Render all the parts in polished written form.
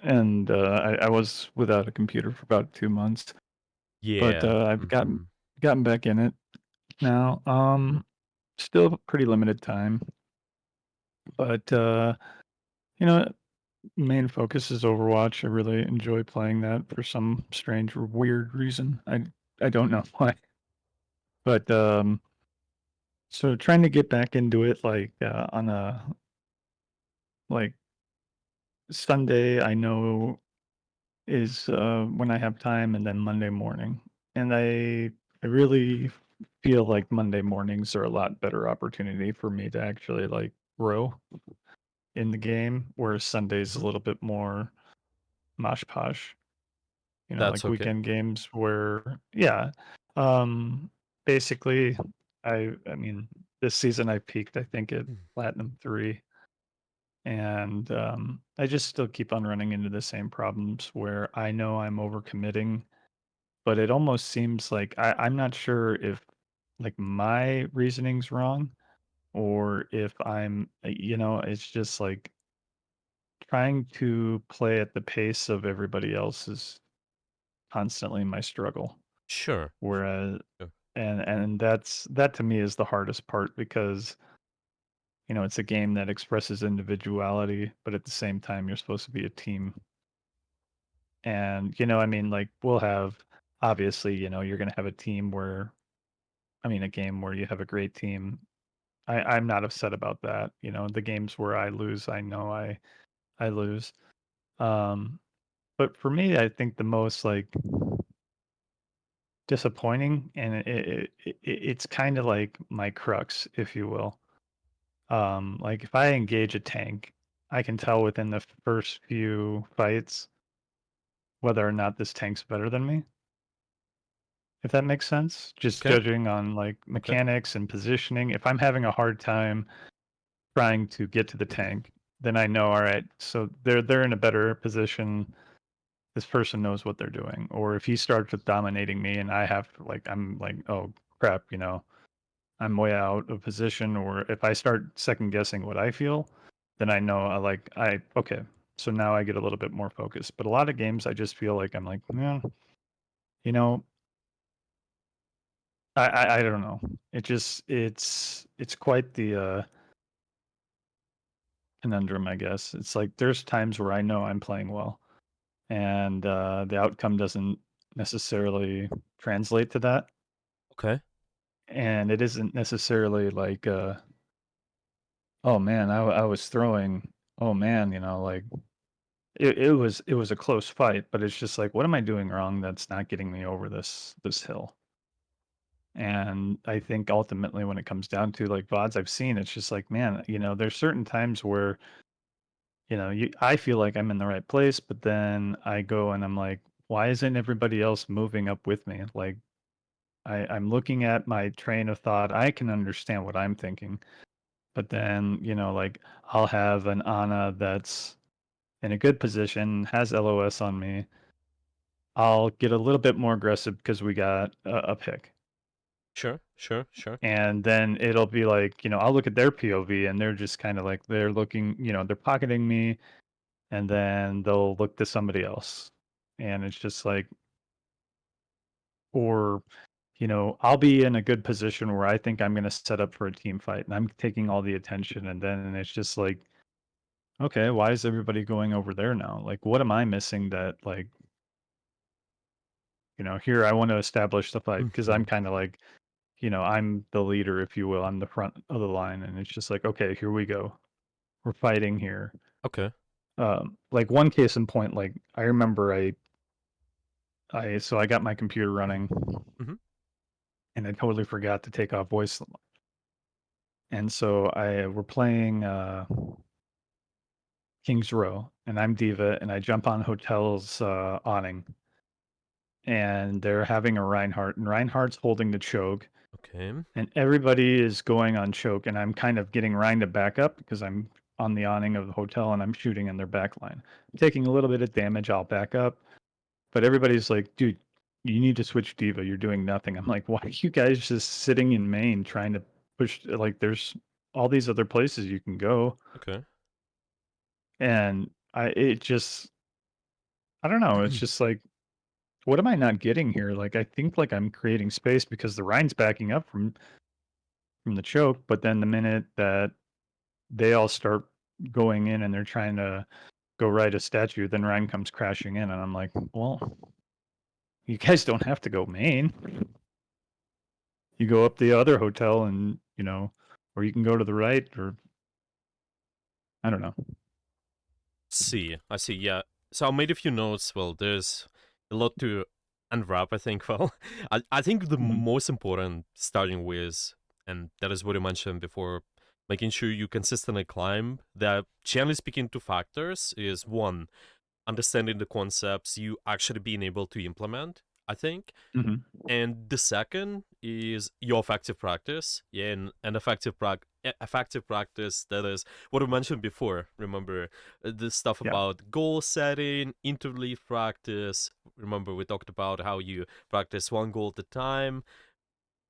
and I was without a computer for about 2 months, but Yeah. I've gotten Mhm. gotten back in it now. Still pretty limited time, but you know, main focus is Overwatch. I really enjoy playing that for some strange or weird reason. I don't know why, but so trying to get back into it like on a like Sunday. I know is, when I have time, and then Monday morning. And I really feel like Monday mornings are a lot better opportunity for me to actually, like, grow in the game, whereas Sunday's a Mhm. little bit more mosh posh, That's like okay. weekend games where yeah. Um, basically, I mean, this season I peaked, I think, at Mm. Platinum 3, and, I just still keep on running into the same problems where I know I'm overcommitting. But it almost seems like I'm not sure if, like, my reasoning's wrong or if it's just, like, trying to play at the pace of everybody else is constantly my struggle. Sure. Whereas Sure. and that to me is the hardest part because, it's a game that expresses individuality, but at the same time, you're supposed to be a team. And, I mean, like, we'll have obviously, you're gonna have a team where a game where you have a great team. I'm not upset about that. The games where I lose, I know I lose. Um, but for me, I think the most like disappointing, and it's kind of like my crux, if you will. Like if I engage a tank, I can tell within the first few fights whether or not this tank's better than me. If that makes sense, just Okay. judging on like Okay. mechanics and positioning. If I'm having a hard time trying to get to the tank, then I know, all right, so they're in a better position. This person knows what they're doing. Or if he starts with dominating me and I have to like I'm like, oh crap, I'm way out of position. Or if I start second guessing what I feel, then I know I okay. So now I get a little bit more focused. But a lot of games I just feel like I'm like, yeah, you know, I don't know. It's quite the conundrum, I guess. It's like there's times where I know I'm playing well and the outcome doesn't necessarily translate to that. Okay. And it isn't necessarily like, oh man, I was throwing, oh man, like it was a close fight, but it's just like, what am I doing wrong that's not getting me over this hill? And I think ultimately when it comes down to like VODs I've seen, it's just like, man, there's certain times where, I feel like I'm in the right place, but then I go and I'm like, why isn't everybody else moving up with me? Like I'm looking at my train of thought. I can understand what I'm thinking, but then, like I'll have an Ana that's in a good position, has LOS on me. I'll get a little bit more aggressive because we got a pick. Sure. Sure. Sure. And then it'll be like, I'll look at their POV and they're just kind of like they're looking, they're pocketing me, and then they'll look to somebody else. And it's just like, or I'll be in a good position where I think I'm going to set up for a team fight and I'm taking all the attention. And then it's just like, okay, why is everybody going over there now? Like, what am I missing that, like, here I want to establish the fight because I'm Mhm. kind of like, I'm the leader, if you will. I'm the front of the line. And it's just like, okay, here we go. We're fighting here. Okay. Like one case in point, like I remember so I got my computer running Mhm. and I totally forgot to take off voice. And so we're playing Kings Row, and I'm Diva, and I jump on Hotel's awning, and they're having a Reinhardt, and Reinhardt's holding the choke, Okay. and everybody is going on choke, and I'm kind of getting Rein to back up because I'm on the awning of the hotel and I'm shooting in their back line. I'm taking a little bit of damage, I'll back up, but everybody's like, dude, you need to switch Diva. You're doing nothing. I'm like, why are you guys just sitting in main trying to push? Like, there's all these other places you can go. Okay. And it just I don't know, it's just like, what am I not getting here? Like, I think, like, I'm creating space because the Rhine's backing up from the choke, but then the minute that they all start going in and they're trying to go right a statue, then Rhine comes crashing in, and I'm like, "Well, you guys don't have to go main. You go up the other hotel and, or you can go to the right or I don't know." See, I see. Yeah. So I made a few notes. Well, there's a lot to unwrap. I think. Well, I think the Mhm, most important starting with, and that is what you mentioned before, making sure you consistently climb. That generally speaking, two factors is one, understanding the concepts you actually being able to implement. I think, mhm. and the second is your effective practice. Yeah, and an effective practice, that is what I mentioned before. Remember the stuff Yeah. about goal setting, interleaf practice. Remember we talked about how you practice one goal at a time.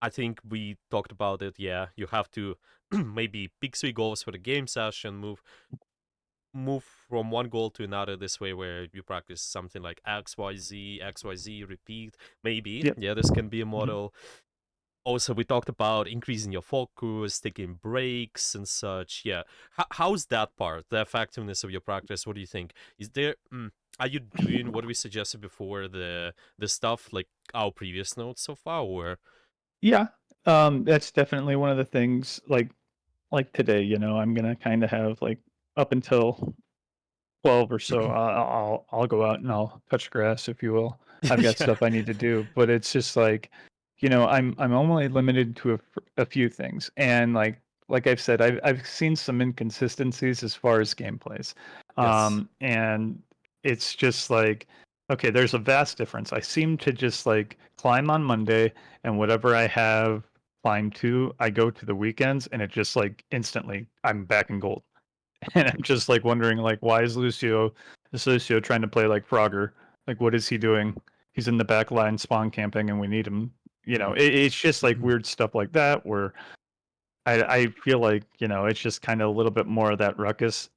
I think we talked about it. Yeah, you have to maybe pick three goals for the game session, move from one goal to another this way, where you practice something like xyz repeat, maybe. Yep. Yeah, this can be a Mhm. model. Also, we talked about increasing your focus, taking breaks and such. Yeah. How's that part, the effectiveness of your practice? What do you think? Is there are you doing what we suggested before, the stuff like our previous notes so far, or Yeah. That's definitely one of the things, like today, I'm gonna kinda have, like, up until 12 or so, I'll go out and I'll touch grass, if you will. I've got yeah. stuff I need to do, but it's just like, I'm only limited to a few things, and like I've said, I've seen some inconsistencies as far as gameplays, Yes. and it's just like, okay, there's a vast difference. I seem to just like climb on Monday, and whatever I have climbed to, I go to the weekends, and it just like instantly I'm back in gold. And I'm just like wondering, like, why is Lucio trying to play like Frogger? Like, what is he doing? He's in the back line spawn camping, and we need him. It's just like weird stuff like that where I feel like it's just kind of a little bit more of that ruckus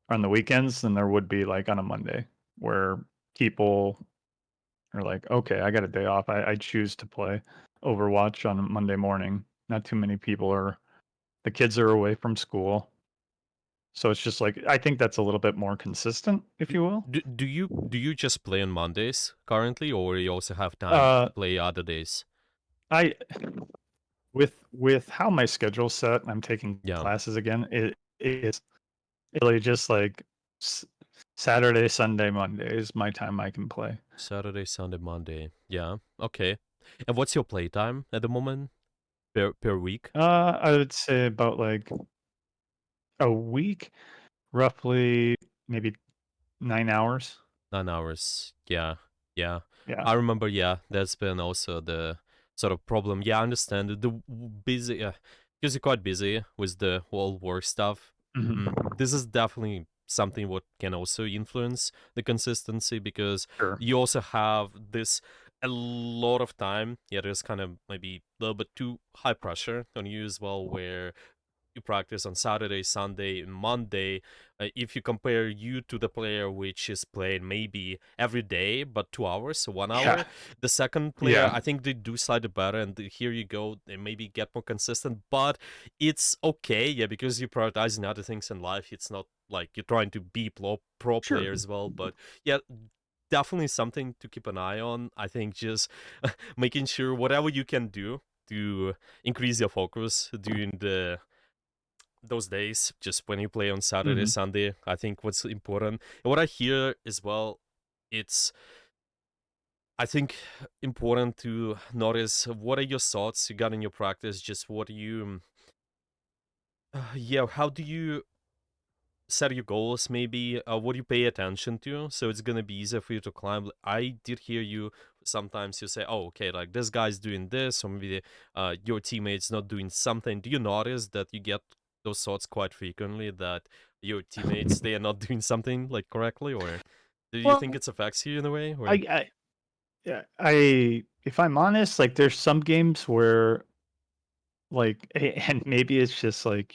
on the weekends than there would be like on a Monday, where people are like, okay, I got a day off. I choose to play Overwatch on a Monday morning. Not too many people are. The kids are away from school. So it's just like I think that's a little bit more consistent, if do, you will. do you just play on Mondays currently, or you also have time Uh, to play other days? I with how my schedule's set, I'm taking Yeah. classes again. It's really just like s- Saturday, Sunday, Monday is my time I can play. Saturday, Sunday, Monday. Yeah. Okay. And what's your playtime at the moment per week? I would say about like a week, roughly maybe 9 hours. 9 hours. Yeah. Yeah. Yeah. I remember. Yeah, that's been also the sort of problem. Yeah, I understand busy. Because you're quite busy with the whole work stuff. Hmm. This is definitely something what can also influence the consistency, because Sure. you also have this a lot of time. Yeah, there's kind of maybe a little bit too high pressure on you as well, where you practice on Saturday, Sunday, and Monday. If you compare you to the player which is playing maybe every day, but 2 hours, so 1 hour, Yeah. the second player, Yeah. I think they do slightly better, and here you go, they maybe get more consistent, but it's okay, yeah, because you're prioritizing other things in life. It's not like you're trying to be pro Sure. player as well, but yeah. Definitely something to keep an eye on. I think just making sure whatever you can do to increase your focus during those days, just when you play on Saturday, Hmm. Sunday. I think what's important, and what I hear as well, it's, I think, important to notice what are your thoughts regarding your practice. Just what do you, yeah, how do you set your goals? Maybe what do you pay attention to, so it's gonna be easier for you to climb. I did hear you sometimes you say, oh, okay, like this guy's doing this, or maybe your teammates not doing something. Do you notice that you get those thoughts quite frequently, that your teammates, they are not doing something like correctly, or do you think Well, it affects you in a way, I, or I yeah, if I'm honest, like there's some games where like, and maybe it's just like,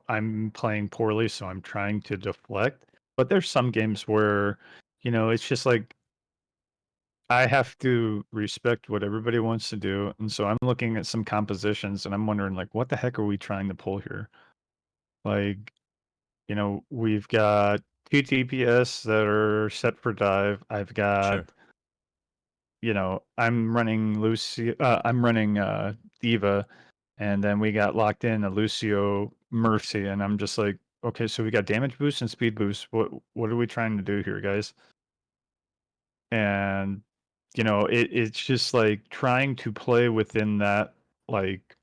I'm playing poorly, so I'm trying to deflect. But there's some games where, it's just like I have to respect what everybody wants to do, and so I'm looking at some compositions, and I'm wondering, like, what the heck are we trying to pull here? Like, we've got 2 TPS that are set for dive. I've Sure. got, I'm running Diva, and then we got locked in a Lucio Mercy, and I'm just like, okay, so we got damage boost and speed boost. What are we trying to do here, guys? And it's just like trying to play within that like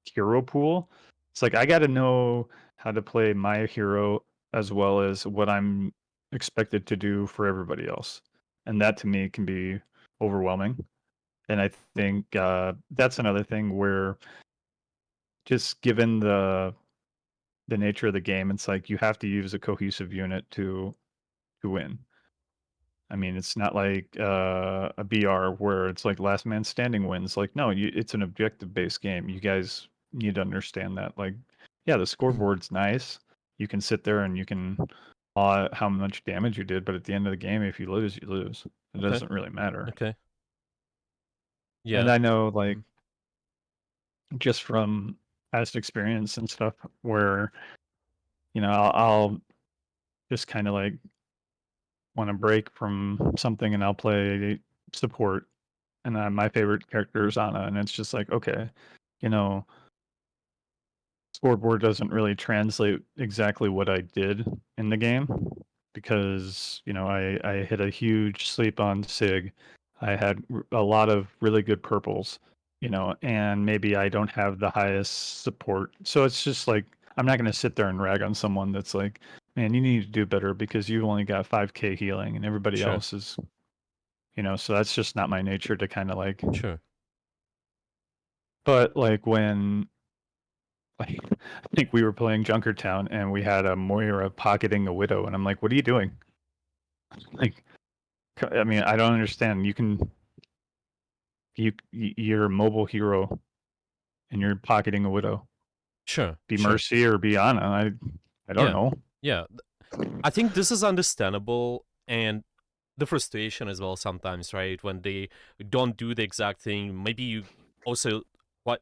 hero pool. It's like I got to know how to play my hero as well as what I'm expected to do for everybody else. And that to me can be overwhelming. And I think that's another thing where just given the nature of the game, it's like you have to use a cohesive unit to win. I mean, it's not like a BR where it's like last man standing wins. Like, no, it's an objective based game. You guys need to understand that. Like, yeah, the scoreboard's nice. You can sit there and you can how much damage you did, but at the end of the game, if you lose, you lose. It Okay. doesn't really matter. Okay. And Yeah. I know, like, Mhm. just from past experience and stuff, where I'll just kind of like want to break from something, and I'll play support and my favorite character is Anna, and it's just like, okay, you know, scoreboard doesn't really translate exactly what I did in the game because I hit a huge sleep on Sig. I had a lot of really good purples, and maybe I don't have the highest support, so it's just like I'm not going to sit there and rag on someone that's like, man, you need to do better because you've only got 5k healing and everybody Sure. else is, so that's just not my nature to kind of like. Sure. But like when like I think we were playing Junkertown and we had a Moira pocketing a widow, and I'm like, "What are you doing?" Like, I mean, I don't understand. You're a mobile hero and you're pocketing a widow. Sure. Be Sure. Mercy or be Ana. I don't Yeah. know. Yeah. I think this is understandable, and the frustration as well sometimes, right? When they don't do the exact thing. Maybe you also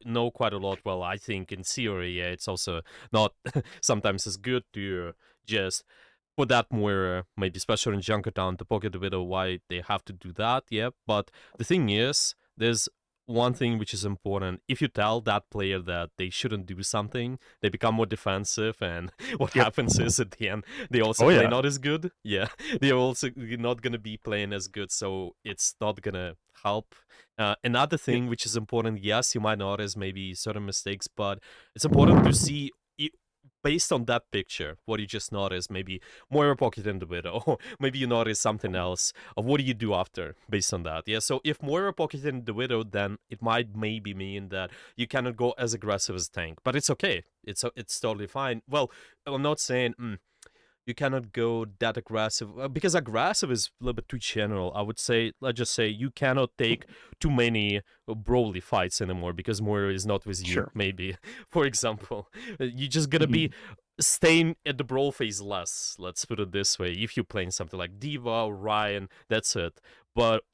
know quite a lot. Well, I think in theory, yeah, it's also not sometimes as good to just put that more, maybe especially in Junkertown, to pocket the widow. Why they have to do that? Yeah, but the thing is, there's one thing which is important. If you tell that player that they shouldn't do something, they become more defensive, and what Yep. happens is at the end they also Oh play yeah. not as good. Yeah, they're also not gonna be playing as good, so it's not gonna help. Another Yep. thing which is important, yes, you might notice maybe certain mistakes, but it's important to see. Based on that picture, what you just noticed, maybe more pocket in the widow, maybe you notice something else. What do you do after based on that? Yeah, so if more pocket in the widow, then it might maybe mean that you cannot go as aggressive as tank, but it's okay. It's totally fine. Well, I'm not saying you cannot go that aggressive, because aggressive is a little bit too general. I would say, let's just say, you cannot take too many Broly fights anymore because Moira is not with you. Sure. Maybe, for example, you're just gonna be Mhm. staying at the Brawl phase less. Let's put it this way. If you're playing something like Diva or Ryan, that's it. But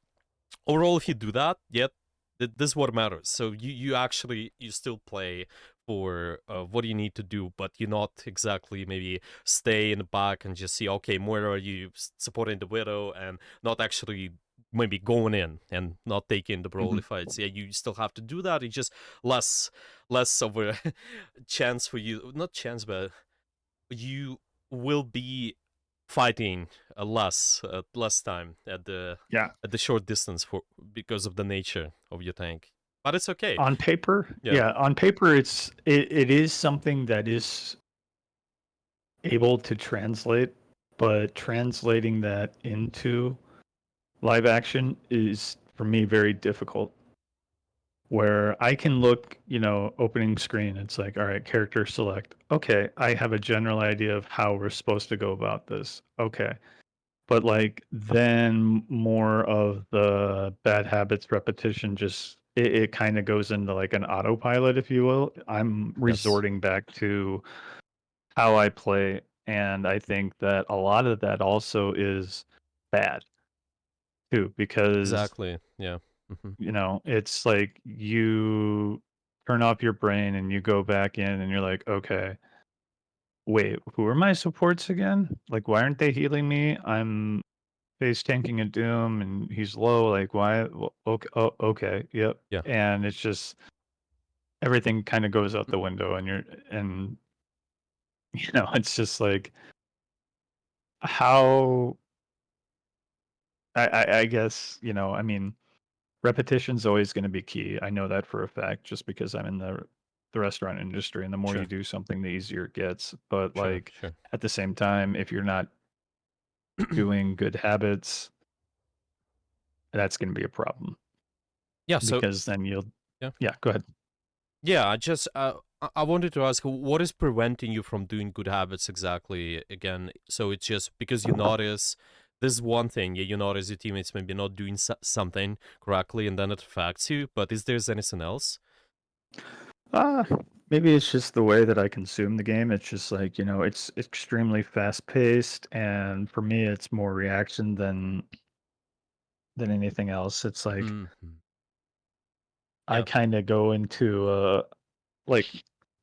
overall, if you do that, yet this is what matters. So you actually you still play for what you need to do, but you not exactly maybe stay in the back and just see, okay, where are you supporting the widow, and not actually maybe going in and not taking the Broly Mhm. fights. Yeah, you still have to do that. It's just less of a chance for you, not chance, but you will be fighting less time Yeah. at the short distance for because of the nature of your tank. But it's okay. On paper, Yeah. yeah, on paper it is something that is able to translate, but translating that into live action is for me very difficult. Where I can look, opening screen, it's like, all right, character select. Okay, I have a general idea of how we're supposed to go about this. Okay. But like then more of the bad habits repetition just it kind of goes into like an autopilot, if you will. I'm Yes. resorting back to how I play, and I think that a lot of that also is bad. too, because, Exactly. Yeah. Hmm. it's like you turn off your brain and you go back in and you're like, "Okay, wait, who are my supports again? Like, why aren't they healing me? I'm face tanking a Doom and he's low, like, why? Okay, oh, okay, yep." Yeah. And it's just everything kinda goes out the window and, it's just like, how I guess, I mean, repetition's always gonna be key. I know that for a fact just because I'm in the restaurant industry, and the more you Sure. do something, the easier it gets. But, Sure. like, Sure. at the same time, if you're not doing good habits, that's gonna be a problem Yeah. So because then you'll yeah. Yeah, go ahead. Yeah, I just I wanted to ask what is preventing you from doing good habits exactly again. So it's just because you notice this one thing, yeah, you notice your teammates maybe not doing something correctly, and then it affects you. But is there anything else? Uh, Maybe it's just the way that I consume the game. It's just like, it's extremely fast paced, and for me, it's more reaction than anything else. It's like Hmm. I Yeah, kind of go into like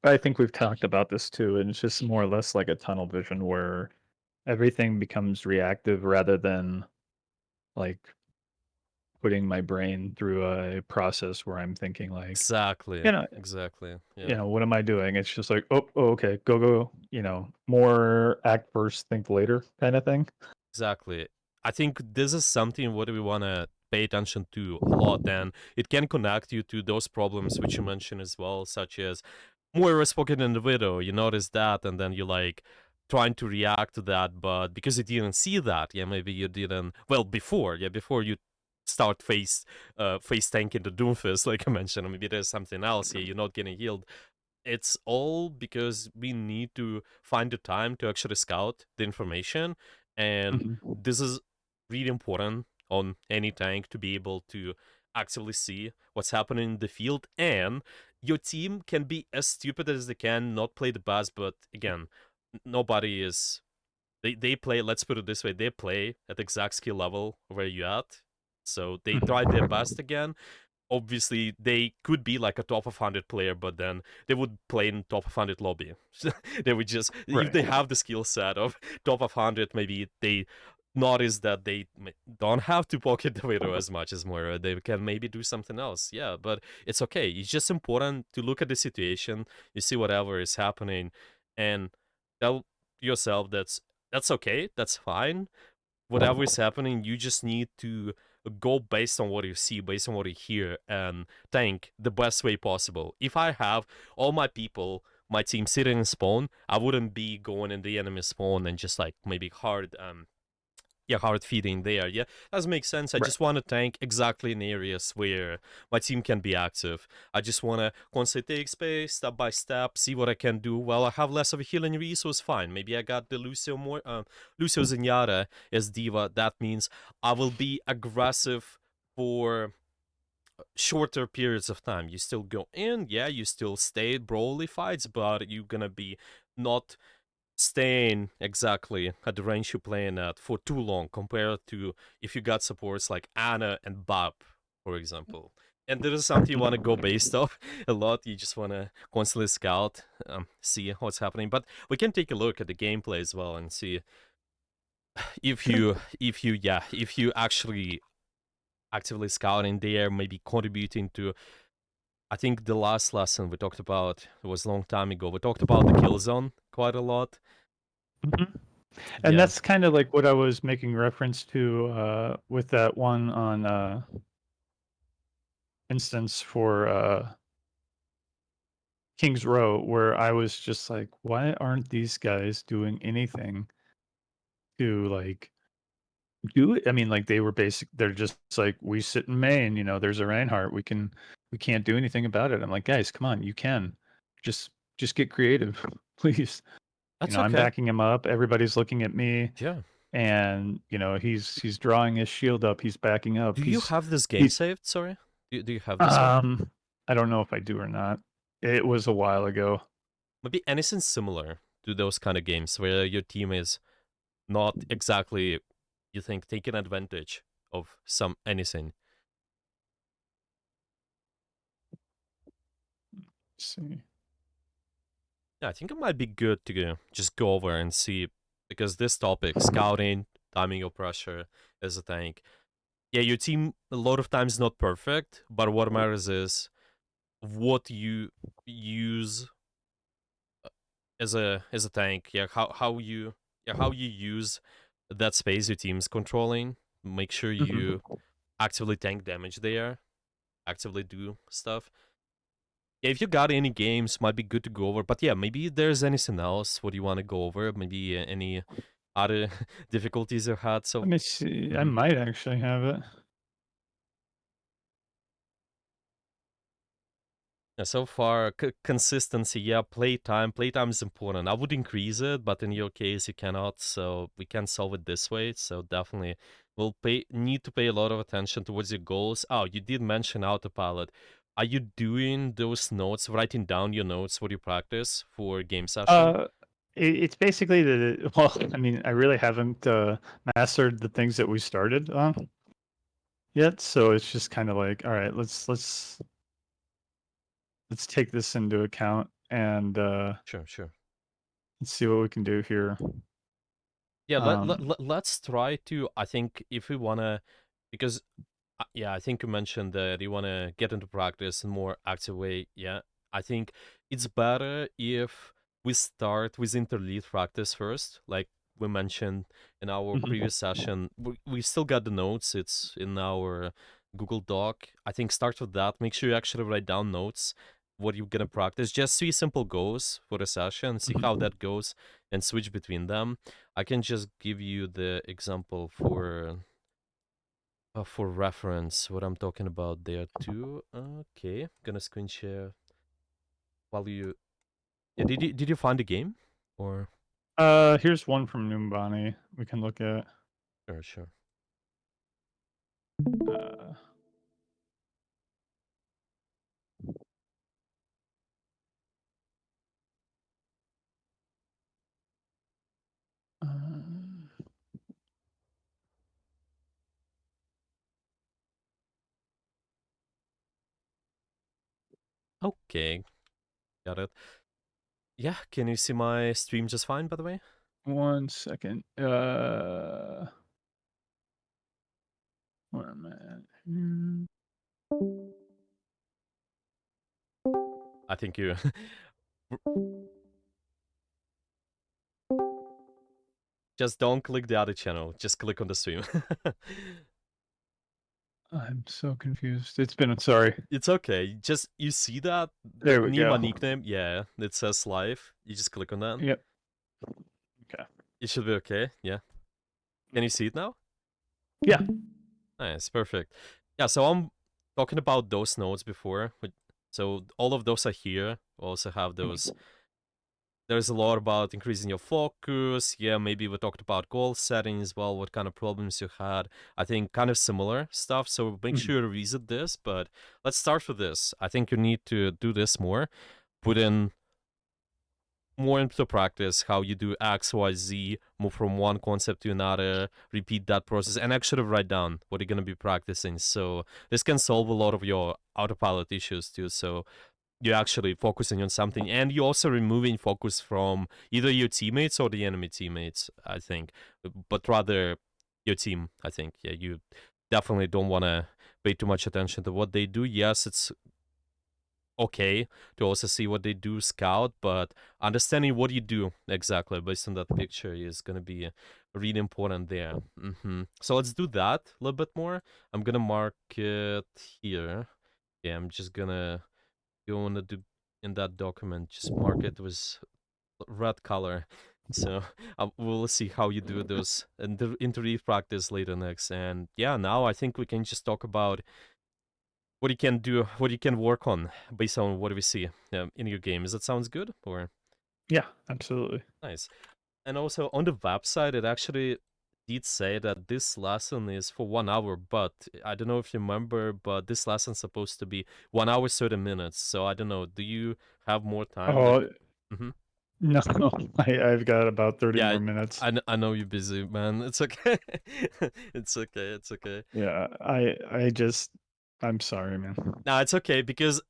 I think we've talked about this too, and it's just more or less like a tunnel vision where everything becomes reactive rather than like putting my brain through a process where I'm thinking like, exactly, you know, exactly. Yeah. what am I doing? It's just like, oh, okay, go, more act first, think later kind of thing. Exactly. I think this is something what we want to pay attention to a lot, and it can connect you to those problems which you mentioned as well, such as Moira spoken in the video. You notice that, and then you like trying to react to that, but because you didn't see that, yeah, maybe you didn't. Well, before you start face tanking the Doomfist, like I mentioned, maybe there's something else here. You're not getting healed. It's all because we need to find the time to actually scout the information, and Hmm. this is really important on any tank to be able to actively see what's happening in the field. And your team can be as stupid as they can, not play the best, but again, nobody is, they play, let's put it this way, they play at the exact skill level where you at, so they try their Hmm. best again. Obviously they could be like a top of 100 player, but then they would play in top of 100 lobby. They would just, if Right. they have the skill set of top of 100, maybe they notice that they don't have to pocket the widow as much as Moira. They can maybe do something else. Yeah, but it's okay. It's just important to look at the situation. You see whatever is happening, and tell yourself that's okay. That's fine. Whatever is happening, you just need to go based on what you see, based on what you hear, and tank the best way possible. If I have all my people, my team sitting in spawn, I wouldn't be going in the enemy spawn and just like maybe hard feeding there. Yeah, does make sense. I Right. just want to tank exactly in areas where my team can be active. I just want to constantly take space, step by step, see what I can do. Well, I have less of a healing resource, fine. Maybe I got the Lucio Zenyatta as diva. That means I will be aggressive for shorter periods of time. You still go in, yeah, you still stay at brawly fights, but you're gonna be not staying exactly at the range you're playing at for too long compared to if you got supports like Anna and Bob, for example. And this is something you want to go based off a lot. You just want to constantly scout, see what's happening. But we can take a look at the gameplay as well and see Sure. if you actually actively scouting there, maybe contributing to. I think the last lesson we talked about, it was a long time ago. We talked about the kill zone quite a lot. Mhm. And Yeah. that's kind of like what I was making reference to with that one on instance for King's Row, where I was just like, why aren't these guys doing anything to like do it? I mean, like they were they're just like, we sit in Maine, there's a Reinhardt. We can't do anything about it. I'm like, guys, come on, you can. Just just get creative, please. That's I'm okay. backing him up. Everybody's looking at me. Yeah. And he's drawing his shield up, he's backing up, Do you have this game he's saved? Sorry. Do you have this one? um I don't know if I do or not. It was a while ago. Maybe anything similar to those kind of games where your team is not exactly, you think, taking advantage of some anything. Let's see. Yeah, I think it might be good to just go over and see, because this topic, scouting, timing your pressure as a tank. Yeah, your team a lot of times not perfect, but what matters is what you use as a tank. Yeah, how you use that space your team's controlling. Make sure Mhm. you actively tank damage there, actively do stuff. Yeah, if you got any games, might be good to go over. But yeah, maybe there's anything else what you want to go over. Maybe any other difficulties you had. So, Let me see. I mhm. might actually have it. Yeah, so far, consistency. Yeah, playtime. Playtime is important. I would increase it, but in your case, you cannot. So we can solve it this way. So definitely, we'll need to pay a lot of attention towards your goals. Oh, you did mention autopilot. Are you doing those notes, writing down your notes for your practice for game session? Uh, it's basically the well, I mean, I really haven't mastered the things that we started on yet, so it's just kind of like, all right, let's take this into account and Sure, sure. let's see what we can do here. Yeah, Um, let's try to. I think if we wanna, because yeah, I think you mentioned that you wanna get into practice in more active way. Yeah, I think it's better if we start with interlead practice first, like we mentioned in our mhm, previous session. We still got the notes. It's in our Google Doc. I think start with that. Make sure you actually write down notes. What you're gonna practice. Just 3 simple goals for the session. See how mhm. that goes, and switch between them. I can just give you the example for reference what I'm talking about there too. Okay, gonna screen share while you. Yeah, did you find the game or? Here's one from Numbani we can look at. Sure, sure. Uh, uh, Okay, got it. Yeah, can you see my stream just fine by the way? one second. Where am I at? I think you. Just don't click the other channel. Just click on the stream. I'm so confused. It's been sorry. It's okay. Just you see that There we near my go. nickname? Yeah, it says live. You just click on that. Yep. Okay. It should be okay. Yeah. Can you see it now? Yeah. Nice, perfect. Yeah, so I'm talking about those nodes before. So all of those are here. We also have those. There's a lot about increasing your focus. Yeah, maybe we talked about goal setting as well, what kind of problems you had. I think kind of similar stuff. So make Mhm. sure to revisit this. But let's start with this. I think you need to do this more. Put in more into practice how you do X, Y, Z, move from one concept to another, repeat that process, and actually write down what you're going to be practicing. So this can solve a lot of your autopilot issues too. So you're actually focusing on something, and you're also removing focus from either your teammates or the enemy teammates, I think, but rather your team. I think, yeah, you definitely don't want to pay too much attention to what they do. Yes, it's okay to also see what they do scout, but understanding what you do exactly based on that picture is going to be really important there. So let's do that a little bit more. I'm going to mark it here. Yeah, I'm just going to go in, in that document, just mark it with red color. So we'll see how you do those and the interview practice later next. And yeah, now I think we can just talk about what you can do, what you can work on based on what we see in your game. Does that sounds good? Or Yeah, absolutely. nice. And also on the website, it actually did say that this lesson is for 1 hour, but I don't know if you remember, but this lesson's supposed to be 1 hour 30 minutes. So I don't know. Do you have more time? Like, Oh, mm-hmm. No, I've got about 30 Yeah, more minutes. I know you're busy, man. It's okay. It's okay. It's okay. Yeah, I'm sorry, man. No, it's okay because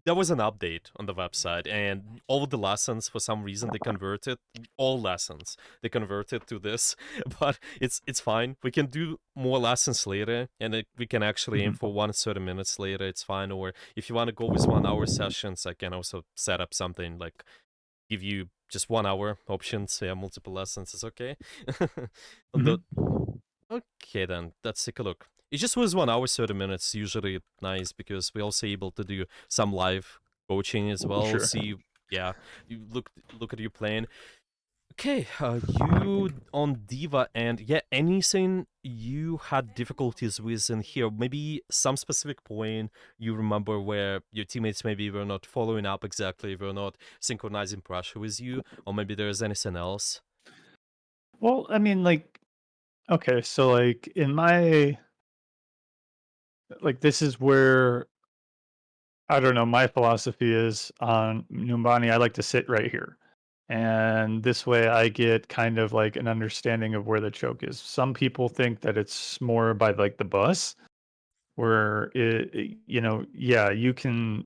there was an update on the website, and all the lessons for some reason they converted all lessons. They converted to this, but it's fine. We can do more lessons later, and we can actually aim Mhm, for 1 30 minutes later. It's fine. Or if you want to go with 1 hour sessions, I can also set up something like give you just 1 hour options. Yeah, multiple lessons is okay. On the mhm. Okay, then let's take a look. It just was 1 hour 30 minutes. Usually nice because we also able to do some live coaching as well. Sure. See, yeah, you look at you playing. Okay, you on Diva and yeah, anything you had difficulties with in here? Maybe some specific point you remember where your teammates maybe were not following up exactly, were not synchronizing pressure with you, or maybe there's anything else. Well, I mean, like, okay, so, like, in my like, this is where I don't know, my philosophy is on Numbani, I like to sit right here. And this way I get kind of like an understanding of where the choke is. Some people think that it's more by like the bus where yeah, you can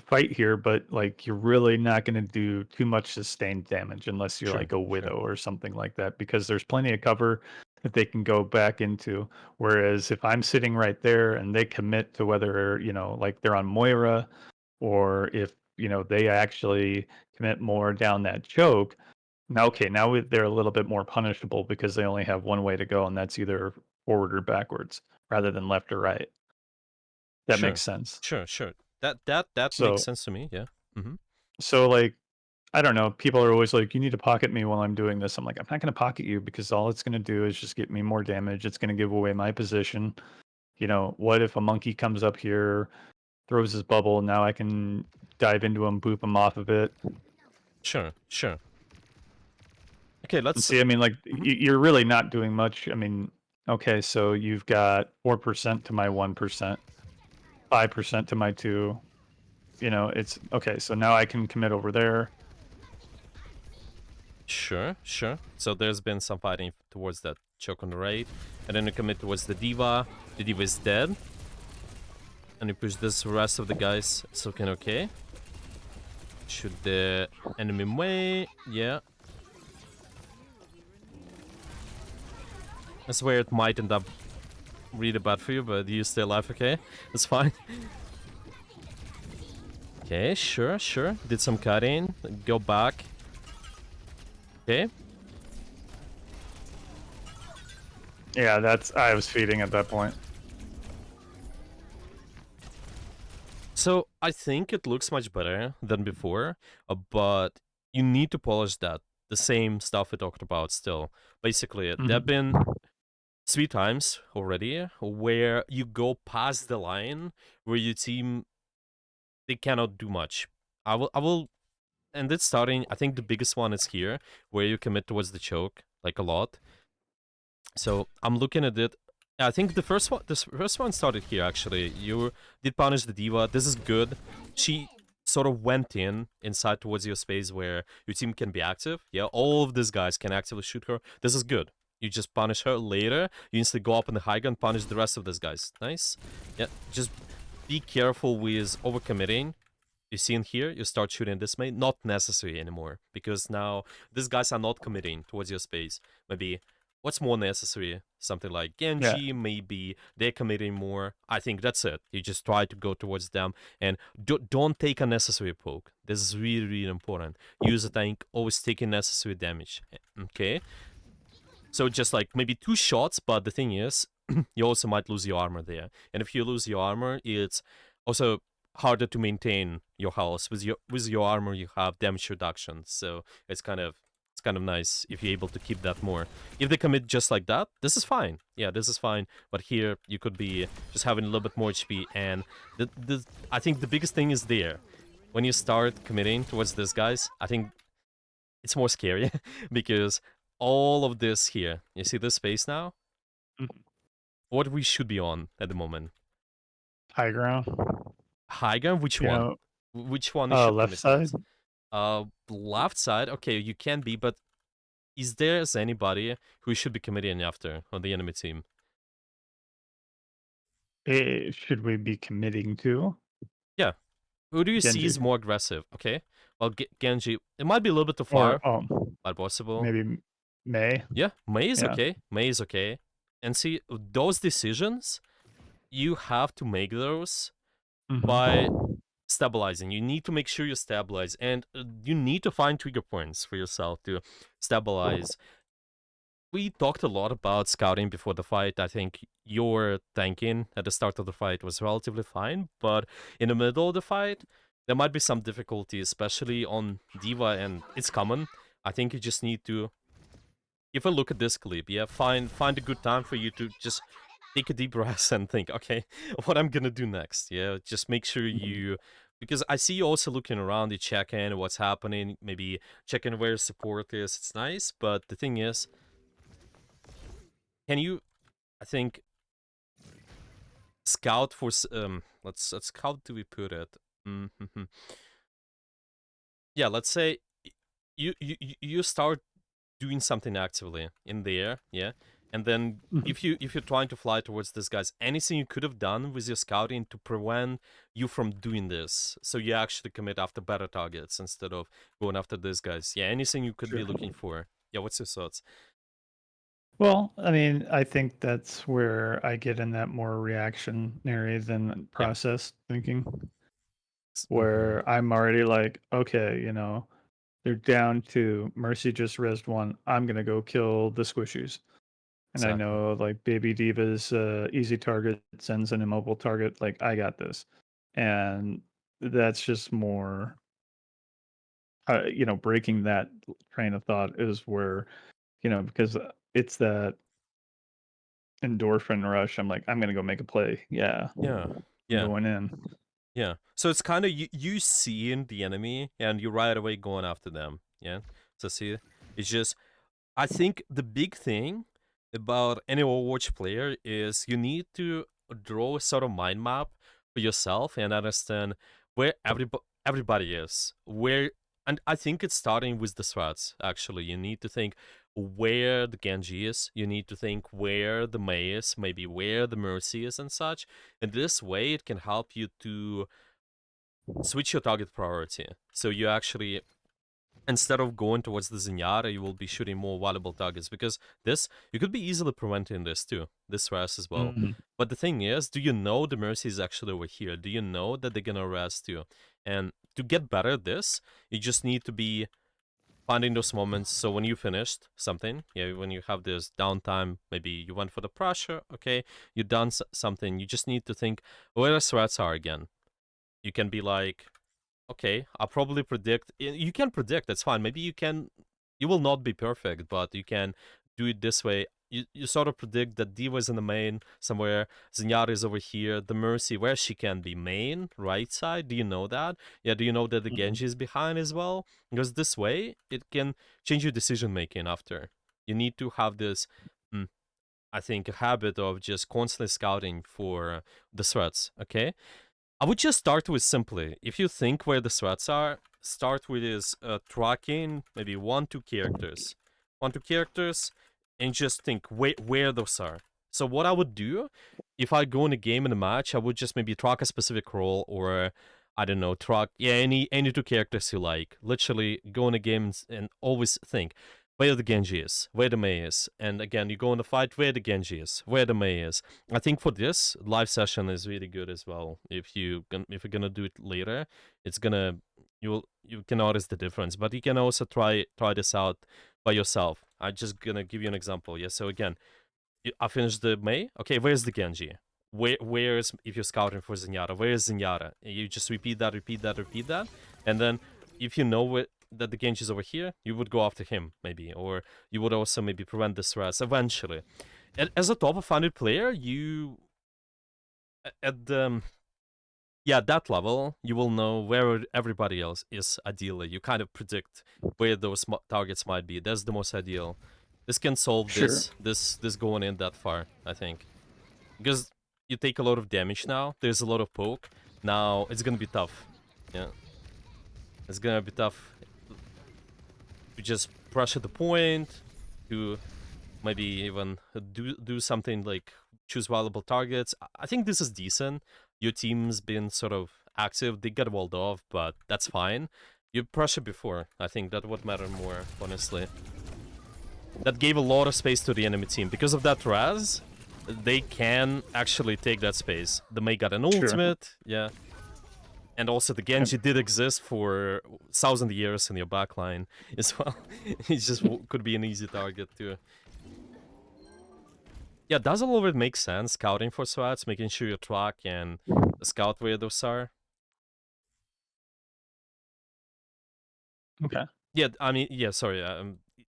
fight here, but like you're really not going to do too much sustained damage unless you're Sure, like a sure, widow or something like that because there's plenty of cover that they can go back into. Whereas if I'm sitting right there and they commit to whether, like they're on Moira or if, they actually commit more down that choke, now okay, now they're a little bit more punishable because they only have one way to go and that's either forward or backwards rather than left or right. That makes sure, sense. sure. That makes So sense to me. Yeah. Mm-hmm. so like I don't know, people are always like, you need to pocket me while I'm doing this. I'm like, I'm not gonna pocket you because all it's gonna do is just get me more damage. It's gonna give away my position. What if a monkey comes up here, throws his bubble, and now I can dive into him, boop him off of it. Sure. Okay, And let's. see, I mean, like Mhm. you're really not doing much. I mean, okay, so you've got 4% to my 1%, 5% to my two. It's okay. So now I can commit over there. Sure. So there's been some fighting towards that choke on the right, and then you commit towards the diva. The diva is dead, and you push this rest of the guys. It's looking okay. Shoot the enemy way. Yeah, that's where it might end up really bad for you, but you stay alive. Okay, that's fine. Okay, sure. Did some cutting. Go back. Okay. Yeah, I was feeding at that point. So I think it looks much better than before, but you need to polish that. The same stuff we talked about still. Basically, there have Mhm. been 3 times already where you go past the line where your team they cannot do much. I will and it's starting. I think the biggest one is here where you commit towards the choke like a lot. So I'm looking at it. I think this first one started here actually. You did punish the diva. This is good. She sort of went inside towards your space where your team can be active. Yeah, all of these guys can actively shoot her. This is good. You just punish her later. You instantly go up in the high gun, punish the rest of these guys. Nice. Yeah, just be careful with overcommitting. You see in here, you start shooting this mate. Not necessary anymore because now these guys are not committing towards your space. Maybe what's more necessary? Something like Yeah. Genji, maybe they're committing more. I think that's it. You just try to go towards them and don't take unnecessary poke. This is really important. Use a tank, always taking necessary damage. Okay? So just like maybe 2 shots, but the thing is, you also might lose your armor there. And if you lose your armor, it's also harder to maintain your health. With your armor, you have damage reduction, so it's kind of nice if you're able to keep that more. If they commit just like that, this is fine. Yeah, this is fine. But here you could be just having a little bit more HP, and I think the biggest thing is there. When you start committing towards these guys, I think it's more scary because all of this here, you see this space now? Mhm. What we should be on at the moment? High ground. High ground? Which You one? know, Which one you should left commit side. towards? Left side, okay, you can be, but is there anybody who should be committing after on the enemy team? Should we be committing to Yeah. Who do you see Genji is more aggressive? Okay. Well, Genji, it might be a little bit too or far, but possible. maybe May? Yeah, Mei is Yeah. okay. Mei is okay. And see, those decisions, you have to make those by Hmm. stabilizing. You need to make sure you stabilize, and you need to find trigger points for yourself to stabilize. We talked a lot about scouting before the fight. I think your tanking at the start of the fight was relatively fine, but in the middle of the fight, there might be some difficulty, especially on Diva, and it's common. I think you just need to, if I look at this clip, yeah, find a good time for you to just take a deep breath and think, okay, what I'm gonna do next. Yeah, just make sure you, because I see you also looking around, you check in what's happening, maybe checking where support is. It's nice, but the thing is, can you, I think, scout for let's how do we put it? Mm-hmm. Yeah, let's say you start doing something actively in there, yeah, and then Hmm. if you're trying to fly towards this guys, anything you could have done with your scouting to prevent you from doing this, so you actually commit after better targets instead of going after these guys. Yeah, anything you could be Sure. looking for. Yeah, what's your thoughts? Well, I mean, I think that's where I get in that more reactionary than Yeah. process thinking, Mm-hmm. where I'm already like, okay, they're down to Mercy just rezzed one. I'm gonna go kill the squishies. And I Exactly. know like Baby Diva's easy target sends an immobile target, like I got this. And that's just more breaking that train of thought is where, because it's that endorphin rush. I'm like, I'm gonna go make a play. Yeah, Yeah. I'm Yeah. going in. Yeah. So it's kind of you seeing the enemy and you right away going after them. Yeah. So see, it's just I think the big thing about any Overwatch player is you need to draw a sort of mind map for yourself and understand where everybody is. Where, and I think it's starting with the threats. Actually, you need to think where the Genji is. You need to think where the Mei is, maybe where the Mercy is, and such. And this way, it can help you to switch your target priority. So you actually, instead of going towards the Zenyatta, you will be shooting more valuable targets, because this, you could be easily preventing this too, this rest as well. Mhm. But the thing is, do you know the Mercy is actually over here? Do you know that they're gonna arrest you? And to get better at this, you just need to be finding those moments. So when you finished something, yeah, when you have this downtime, maybe you went for the pressure, okay, you done something, you just need to think where the threats are again. You can be like, okay, I'll probably predict. You can predict, that's fine. Maybe you can, you will not be perfect, but you can do it this way. You sort of predict that Diva is in the main somewhere, Zenyatta is over here, the Mercy, where she can be main, right side. Do you know that? Yeah, do you know that the Mhm. Genji is behind as well? Because this way, it can change your decision making after. You need to have this, mm, I think, a habit of just constantly scouting for the threats, okay? I would just start with simply, if you think where the threats are, start with is tracking maybe one, two characters, and just think where those are. So what I would do, if I go in a game in a match, I would just maybe track a specific role, or I don't know, track, yeah, any two characters you like. Literally go in a game and always think where the Genji is, where the Mei is, and again you go in a fight where the Genji is, where the Mei is. I think for this live session is really good as well. If you're gonna do it later, it's gonna, you can notice the difference. But you can also try this out by yourself. I'm just gonna give you an example. Yeah. So again, I finished the Mei. Okay, where's the Genji? Where's, if you're scouting for Zenyatta? Where is Zenyatta? You just repeat that, repeat that, repeat that, and then if you know that the Genji is over here, you would go after him maybe, or you would also maybe prevent this rest eventually. And as a top of 100 player, you at the, yeah, that level, you will know where everybody else is ideally. You kind of predict where those targets might be. That's the most ideal. This can solve Sure. this going in that far, I think. Because you take a lot of damage now, there's a lot of poke. Now it's gonna be tough. Yeah. It's gonna be tough to just pressure the point, to maybe even do something like choose valuable targets. I think this is decent. Your team's been sort of active. They got walled off, but that's fine. You pressure before. I think that would matter more, honestly. That gave a lot of space to the enemy team. Because of that Raz, they can actually take that space. The Mei got an Sure. ultimate, yeah. And also the Genji did exist for 1,000 years in your backline as well. It just could be an easy target too. Yeah, does a little bit make sense scouting for SWATs, making sure you track and scout where those are. Okay. Yeah, I mean, yeah, sorry.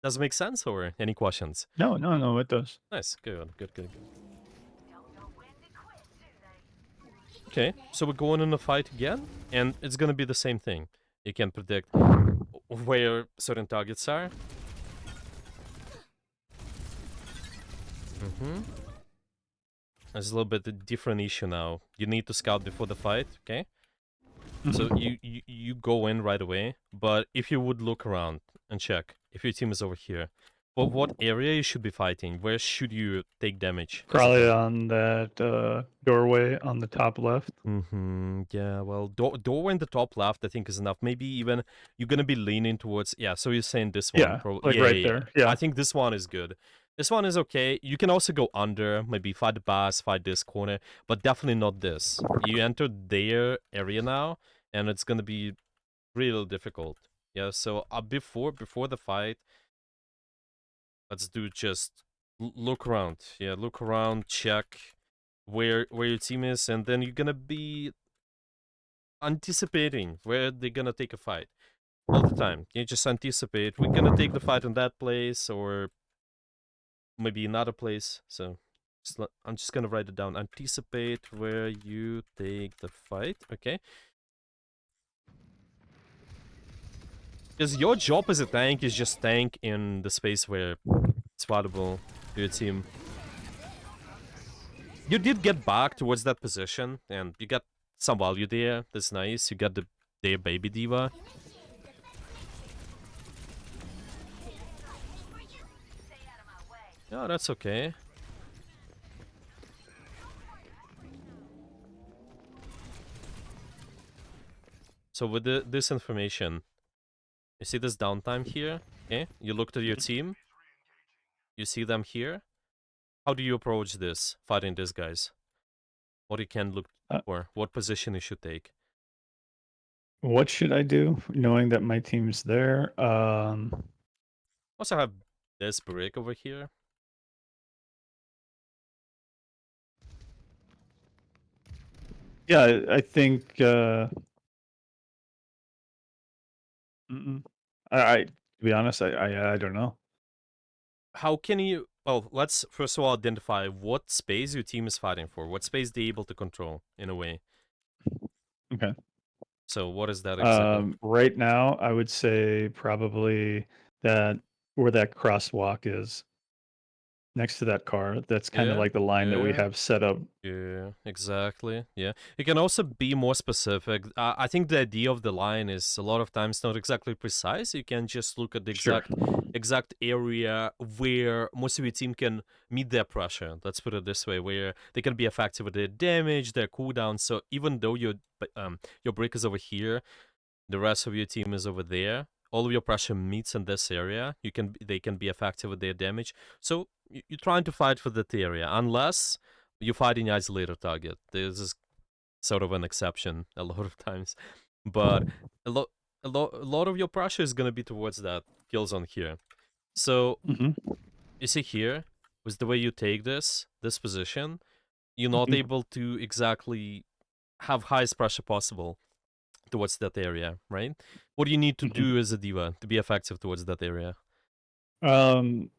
Does it make sense or any questions? No, no, no, it does. Nice, good, good, good. Okay, so we're going in a fight again, and it's gonna be the same thing. You can predict where certain targets are. There's a little bit a different issue now. You need to scout before the fight, okay? So Mhm. you go in right away, but if you would look around and check if your team is over here, what area you should be fighting? Where should you take damage as a Probably tank? on that doorway on the top left. Yeah, well, doorway in the top left, I think, is enough. Maybe even you're gonna be leaning towards. Yeah, so you're saying this one, Yeah, probably. like Yeah, right yeah, yeah. there. I Yeah. think this one is good. This one is okay. You can also go under, maybe fight the boss, fight this corner, but definitely not this. You enter their area now, and it's gonna be real difficult. Yeah, so before the fight, let's do just look around. Yeah, look around, check where your team is, and then you're gonna be anticipating where they're gonna take a fight all the time. You just anticipate we're gonna take the fight in that place or maybe another place. So I'm just gonna write it down. Anticipate where you take the fight. Okay, because your job as a tank is just tank in the space where it's valuable to your team. You did get back towards that position, and you got some value there. That's nice. You got their baby diva. Yeah, that's okay. So with this information, you see this downtime here? Okay, you looked at your team. You see them here. How do you approach this, fighting these guys? What you can look Uh, for? What position you should take? what should I do knowing that my team's there? Also have this brick over here. Yeah, I think mm-mm. To be honest, I don't know. How can you... Well, let's first of all identify what space your team is fighting for. What space they're able to control, in a way. Okay. So what is that exactly? Right now, I would say probably that where that crosswalk is next to that car. That's kind of Yeah, like the line that we yeah. have set up. Yeah, exactly. Yeah, you can also be more specific. I think the idea of the line is a lot of times not exactly precise. You can just look at the Sure. exact area where most of your team can meet their pressure. Let's put it this way, where they can be effective with their damage, their cooldown. So even though your break is over here, the rest of your team is over there. All of your pressure meets in this area. They can be effective with their damage. So you're trying to fight for that area, unless you're fighting isolated target. This is sort of an exception a lot of times, but a lot of your pressure is gonna be towards that kill zone here. So Hmm. you see here, with the way you take this position, you're not Hmm. able to exactly have highest pressure possible towards that area, right? What do you need to Hmm. do as a diva to be effective towards that area? Um,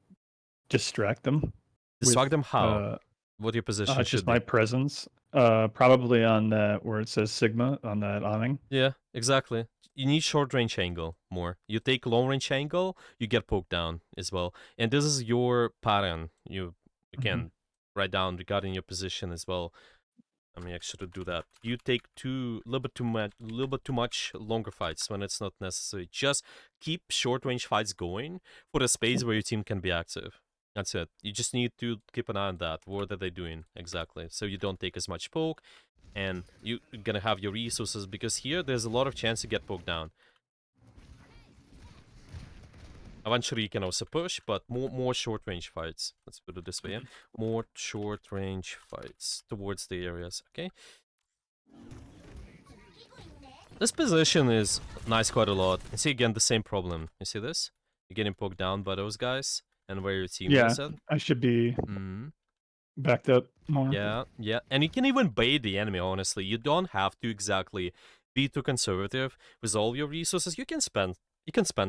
distract them Distract with them how? What your position should just my be. presence. Probably on that where it says Sigma on that awning. Yeah, exactly. You need short range angle more. You take long range angle, you get poked down as well. And this is your pattern. You Hmm. can write down regarding your position as well. Let me actually do that. You take little bit too much longer fights when it's not necessary. Just keep short range fights going for the space where your team can be active. That's it. You just need to keep an eye on that. What are they doing exactly? So you don't take as much poke, and you're gonna have your resources, because here there's a lot of chance to get poked down. Eventually you can also push, but more short range fights. Let's put it this way, yeah? More short range fights towards the areas, okay? This position is nice quite a lot. You see again the same problem. You see this? You're getting poked down by those guys, and where your team Yeah, is at. I should be Mm, backed up more. yeah, yeah. And you can even bait the enemy, honestly. You don't have to exactly be too conservative with all your resources. You can spend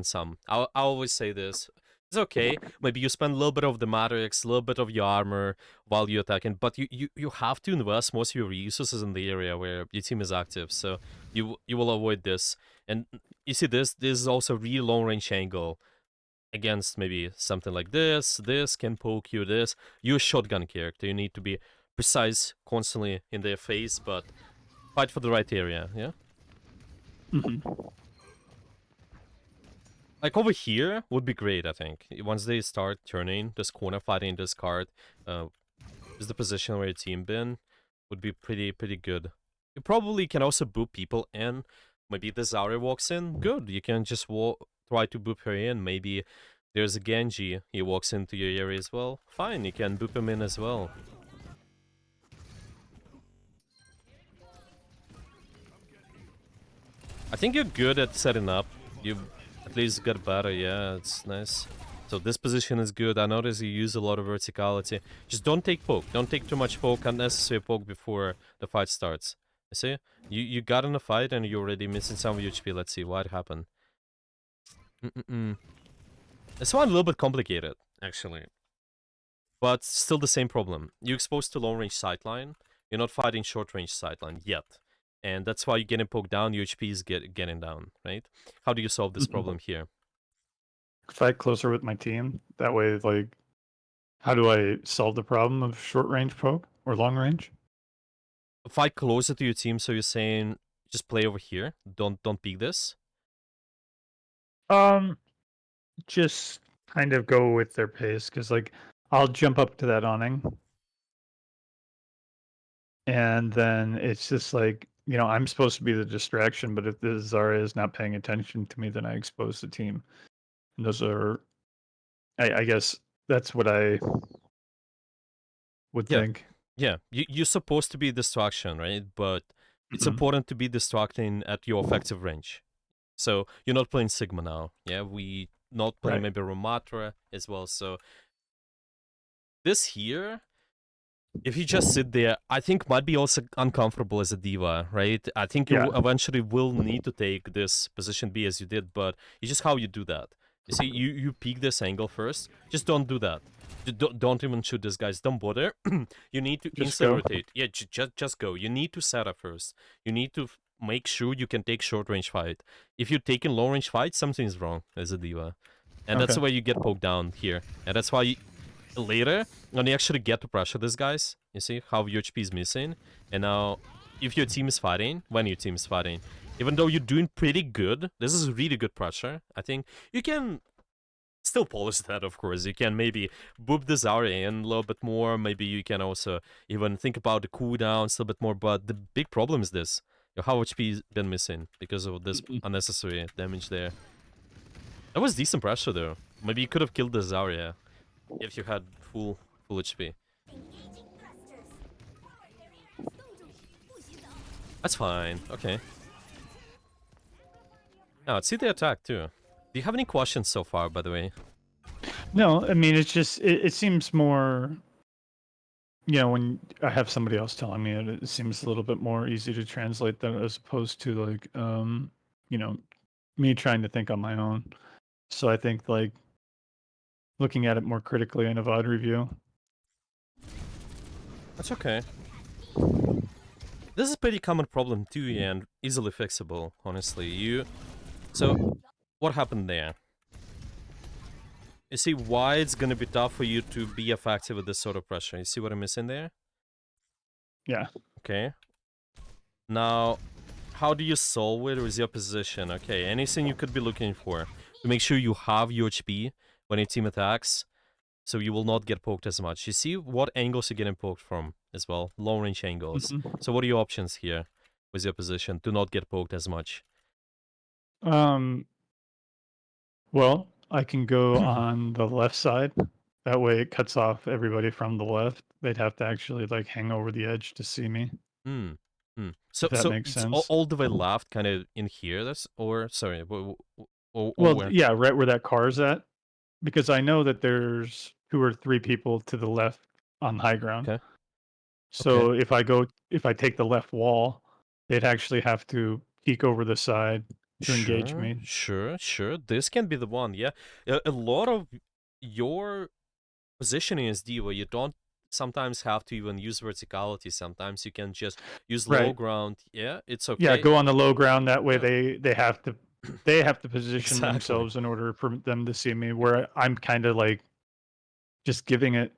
some. I always say this. It's okay. Maybe you spend a little bit of the matrix, a little bit of your armor while you're attacking, but you have to invest most of your resources in the area where your team is active. So you will avoid this. And you see this is also a really long range angle against maybe something like this. This can poke you. You're a shotgun character. You need to be precise constantly in their face, but fight for the right area. Yeah. Mhm. Like over here would be great, I think. Once they start turning this corner, fighting this card, is the position where your team been, would be pretty good. You probably can also boop people in. Maybe the Zarya walks in, good. You can just try to boop her in. Maybe there's a Genji, he walks into your area as well. Fine, you can boop him in as well. I think you're good at setting up. You at least got better, yeah, it's nice. So this position is good. I notice you use a lot of verticality. Just don't take poke. Don't take too much poke, unnecessary poke before the fight starts. You see? You got in a fight and you're already missing some of your HP. Let's see what happened. This one a little bit complicated, actually. But still the same problem. You're exposed to long range sightline. You're not fighting short range sightline yet. And that's why you're getting poked down, your HP is getting down, right? How do you solve this Mhm. problem here? Fight closer with my team. That way, like, how do I solve the problem of short range poke or long range? Fight closer to your team, so you're saying just play over here. Don't peek this. Um, just kind of go with their pace because, like, I'll jump up to that awning, and then it's just like, I'm supposed to be the distraction, but if the Zarya is not paying attention to me, then I expose the team. And those are, I guess, that's what I would Yeah. think. Yeah. You're supposed to be distraction, right? But it's Mhm. important to be distracting at your effective range. So you're not playing Sigma now. Yeah, we not playing Right. maybe Ramatra as well. So this here, if you just sit there, I think might be also uncomfortable as a diva, right? I think Yeah. you eventually will need to take this position B as you did, but it's just how you do that. You see, you peek this angle first. Just don't do that. Don't even shoot these guys. Don't bother. You need to Just insta go. rotate. Yeah, just go. You need to set up first. You need to make sure you can take short range fight. If you're taking long range fight, something's wrong as a diva, and that's Okay. the way you get poked down here. And that's why later, when you actually get to pressure these guys, you see how your HP is missing. And now, if your team is fighting, when your team is fighting, even though you're doing pretty good, this is really good pressure. I think you can still polish that, of course. You can maybe boop the Zarya in a little bit more. Maybe you can also even think about the cooldowns a little bit more. But the big problem is this. How HP has been missing because of this Mhm. unnecessary damage there. That was decent pressure, though. Maybe you could have killed the Zarya if you had full HP. That's fine. Okay. Now, let's see the attack, too. Do you have any questions so far, by the way? No, I mean, it's just, it seems more, when I have somebody else telling me it, it seems a little bit more easy to translate that as opposed to like, you know, me trying to think on my own. So I think like looking at it more critically in a VOD review. That's okay. This is a pretty common problem, too, and easily fixable, honestly. So, what happened there? You see why it's gonna be tough for you to be effective with this sort of pressure? You see what I'm missing there? Yeah. Okay. Now, how do you solve it with your position? Okay, anything you could be looking for to make sure you have UHP when your team attacks, so you will not get poked as much. You see what angles you're getting poked from as well, long range angles. Mhm. So what are your options here with your position to not get poked as much? Um, well, I can go on the left side. That way it cuts off everybody from the left. They'd have to actually like hang over the edge to see me, Hmm. Hmm. So if that so makes it's sense. all the way left, kind of in here. That's or sorry, or Well, where? yeah, right where that car's at, because I know that there's 2 or 3 people to the left on high ground. Okay. Okay. So if I take the left wall, they'd actually have to peek over the side to engage Sure, me. sure, sure. This can be the one. Yeah, a lot of your positioning is D where you don't sometimes have to even use verticality. Sometimes you can just use low Right. ground. Yeah, it's Yeah, okay. go on the low ground, that way Yeah, they have to position exactly, themselves in order for them to see me, where I'm kinda, like, just giving it,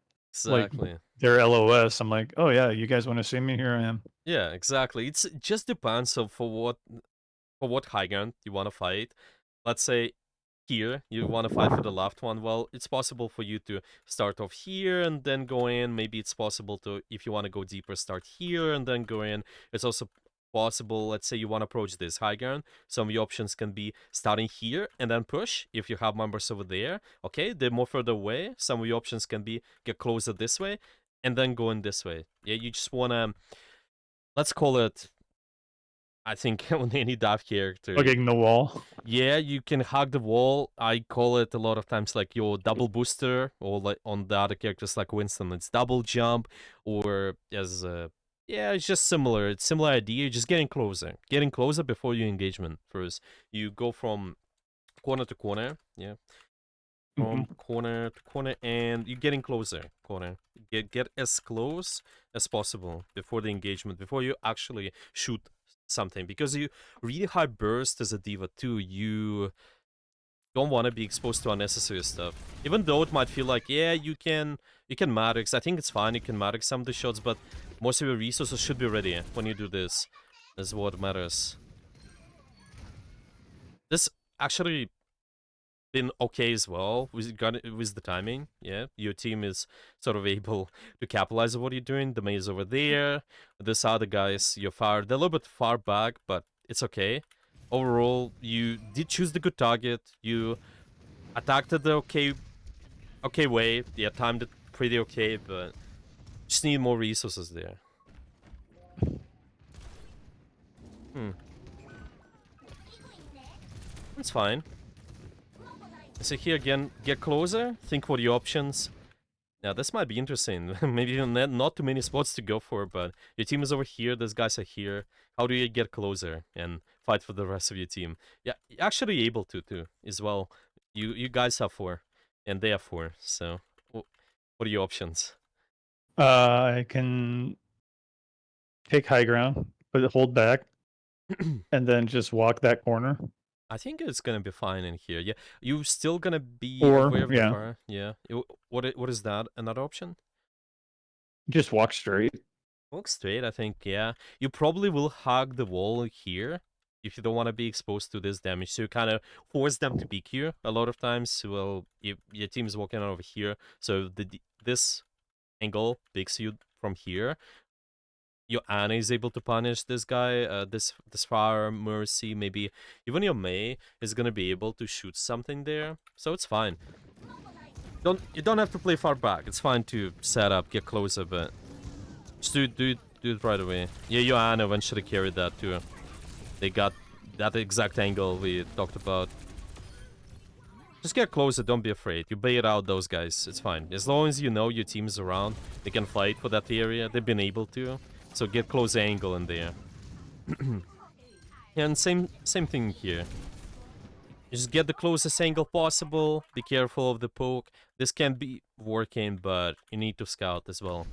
like, exactly. their LOS. I'm like, "Oh, yeah, you guys wanna see me? Here I am." Yeah, exactly. It just depends of for what high ground you want to fight. Let's say here you want to fight for the left one. Well, it's possible for you to start off here and then go in. Maybe it's possible to, if you want to go deeper, start here and then go in. It's also possible, let's say you want to approach this high ground. Some of the options can be starting here and then push if you have members over there. Okay, they're more further away. Some of the options can be get closer this way and then go in this way. Yeah, you just want to, let's call it, I think on any dive character, Hugging the wall. yeah, you can hug the wall. I call it a lot of times like your double booster, or like on the other characters like Winston, it's double jump, or as yeah, it's just similar. It's similar idea, just getting closer before your engagement. First, you go from corner to corner, yeah, from Mhm. corner to corner, and you're getting closer. Corner, get as close as possible before the engagement, before you actually shoot something, because you really high burst as a diva too. You don't want to be exposed to unnecessary stuff. Even though it might feel like, yeah, you can Matrix. I think it's fine, you can Matrix some of the shots, but most of your resources should be ready when you do this. That's what matters. This actually been okay as well with the timing. Yeah, your team is sort of able to capitalize on what you're doing. The maze over there. This other guys, you're far. They're a little bit far back, but it's okay. Overall, you did choose the good target. You attacked it the okay way. Yeah, timed it pretty okay, but just need more resources there. Hmm, that's fine. So here again, get closer. Think what your options. Yeah, this might be interesting. Maybe even not too many spots to go for, but your team is over here, these guys are here. How do you get closer and fight for the rest of your team? Yeah, you're actually able to too, as well. You guys have four, and they have four. So, what are your options? I can take high ground, but hold back, and then just walk that corner, I think it's gonna be fine in here. Yeah, you still gonna be or aware of the yeah, fire. Yeah. What is that? Another option? just walk straight. Walk straight, I think, yeah. You probably will hug the wall here if you don't want to be exposed to this damage. So you kind of force them to peek you a lot of times. Well, if your team is walking over here, so this angle peeks you from here. Your Ana is able to punish this guy, this Fire, Mercy, maybe even your Mei is gonna be able to shoot something there. So it's fine. You don't have to play far back. It's fine to set up, get closer, but just do it right away. Yeah, Joanna eventually carried that too. They got that exact angle we talked about. Just get closer, don't be afraid. You bait out those guys, it's fine. As long as you know your team is around, they can fight for that area. They've been able to. So get close angle in there. And same thing here. Just get the closest angle possible. Be careful of the poke. This can be working, but you need to scout as well.